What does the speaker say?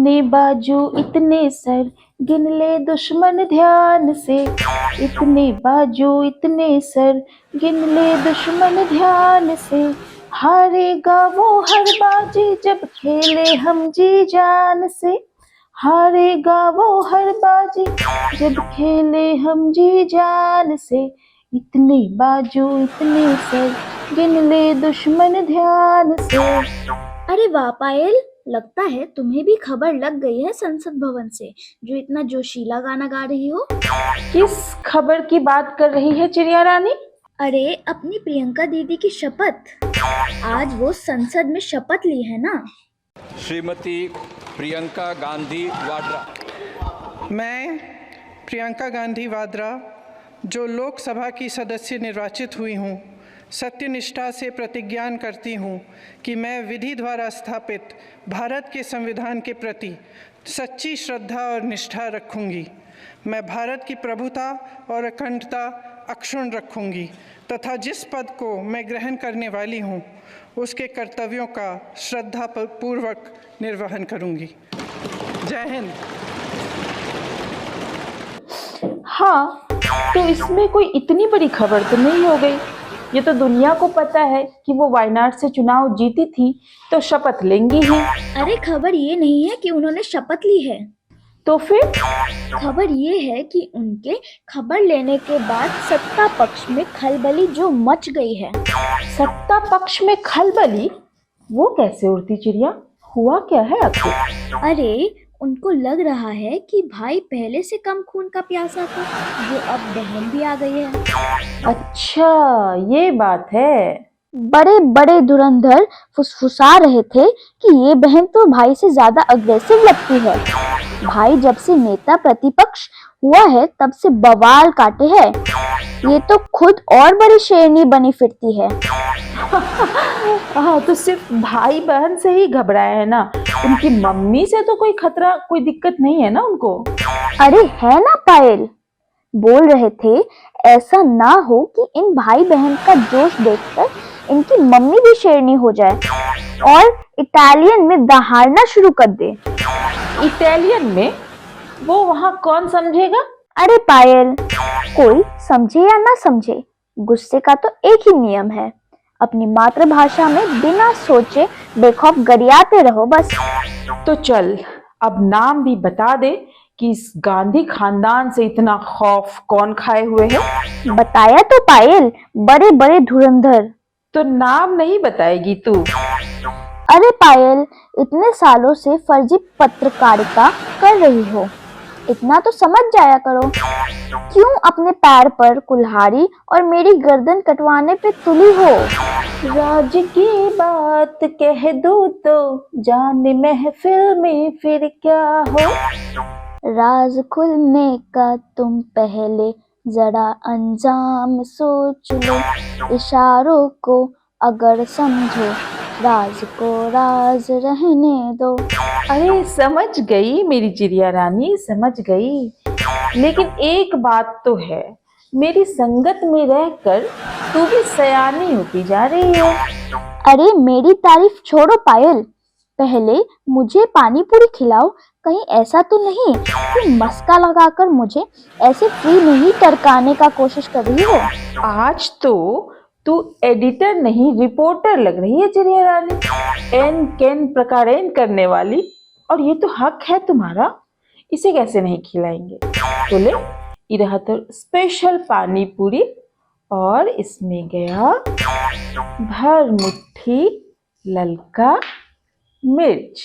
इतने बाजू इतने सर, गिन ले दुश्मन ध्यान से। इतने बाजू इतने सर, गिन ले दुश्मन ध्यान से। हारेगा वो हर बाजी जब खेले हम जी जान से। हारेगा वो हर बाजी जब खेले हम जी जान से। इतने बाजू इतने सर, गिन ले दुश्मन ध्यान से। अरे वाह पायल, लगता है तुम्हें भी खबर लग गई है संसद भवन से, जो इतना जोशीला गाना गा रही हो। किस खबर की बात कर रही है चिड़िया रानी? अरे अपनी प्रियंका दीदी की शपथ। आज वो संसद में शपथ ली है ना। श्रीमती प्रियंका गांधी वाड्रा। मैं प्रियंका गांधी वाड्रा, जो लोकसभा की सदस्य निर्वाचित हुई हूँ, सत्यनिष्ठा से प्रतिज्ञान करती हूँ कि मैं विधि द्वारा स्थापित भारत के संविधान के प्रति सच्ची श्रद्धा और निष्ठा रखूँगी। मैं भारत की प्रभुता और अखंडता अक्षुण्ण रखूँगी तथा जिस पद को मैं ग्रहण करने वाली हूँ उसके कर्तव्यों का श्रद्धापूर्वक निर्वहन करूँगी। जय हिंद। हाँ, तो इसमें कोई इतनी बड़ी खबर तो नहीं हो गई। ये तो दुनिया को पता है कि वो वायनाड से चुनाव जीती थी, तो शपथ लेंगी ही। अरे खबर ये नहीं है कि उन्होंने शपथ ली है, तो फिर खबर ये है कि उनके खबर लेने के बाद सत्ता पक्ष में खलबली जो मच गई है। सत्ता पक्ष में खलबली? वो कैसे उड़ती चिड़िया, हुआ क्या है आखिर? अरे उनको लग रहा है कि भाई पहले से कम खून का प्यासा था, जो अब बहन भी आ गई है। अच्छा, ये बात है। बड़े बड़े धुरंधर फुसफुसा रहे थे कि ये बहन तो भाई से ज्यादा अग्रेसिव लगती है। भाई जब से नेता प्रतिपक्ष हुआ है तब से बवाल काटे है। ये तो खुद और बड़ी शेरनी बनी फिरती है। हाँ, तो सिर्फ भाई बहन से ही घबराया है ना, उनकी मम्मी से तो कोई खतरा, कोई दिक्कत नहीं है ना उनको? अरे है ना पायल, बोल रहे थे ऐसा ना हो कि इन भाई बहन का जोश देखकर इनकी मम्मी भी शेरनी हो जाए और इटालियन में दहाड़ना शुरू कर दे। इटालियन में? वो वहाँ कौन समझेगा? अरे पायल, कोई समझे या ना समझे, गुस्से का तो एक ही नियम है, अपनी मातृभाषा में बिना सोचे बेखौफ गरियाते रहो बस। तो चल अब नाम भी बता दे कि इस गांधी खानदान से इतना खौफ कौन खाए हुए है? बताया तो पायल, बड़े बड़े धुरंधर। तो नाम नहीं बताएगी तू? अरे पायल, इतने सालों से फर्जी पत्रकारिता कर रही हो, इतना तो समझ जाया करो। क्यों अपने पैर पर कुल्हाड़ी और मेरी गर्दन कटवाने पे तुली हो? राज की बात कह दो तो जाने महफिल में फिर क्या हो। राज खुलने का तुम पहले जरा अंजाम सोच लो, इशारों को अगर समझो राज को राज रहने दो। अरे समझ गई मेरी चिड़िया रानी, समझ गई। लेकिन एक बात तो है, मेरी संगत में रहकर तू भी सयानी होती जा रही है। अरे मेरी तारीफ छोड़ो पायल, पहले मुझे पानी पूरी खिलाओ। कहीं ऐसा तो नहीं कि मस्का लगाकर मुझे ऐसे फ्री में ही टरकाने का कोशिश कर रही हो। आज तो तू एडिटर नहीं रिपोर्टर लग रही है चिड़िया रानी, एन कैन प्रकारेन करने वाली। और ये तो हक है तुम्हारा, इसे कैसे नहीं खिलाएंगे? तो ले, ये रहा तो स्पेशल पानी पूरी, और इसमें गया भर मुट्ठी ललका मिर्च।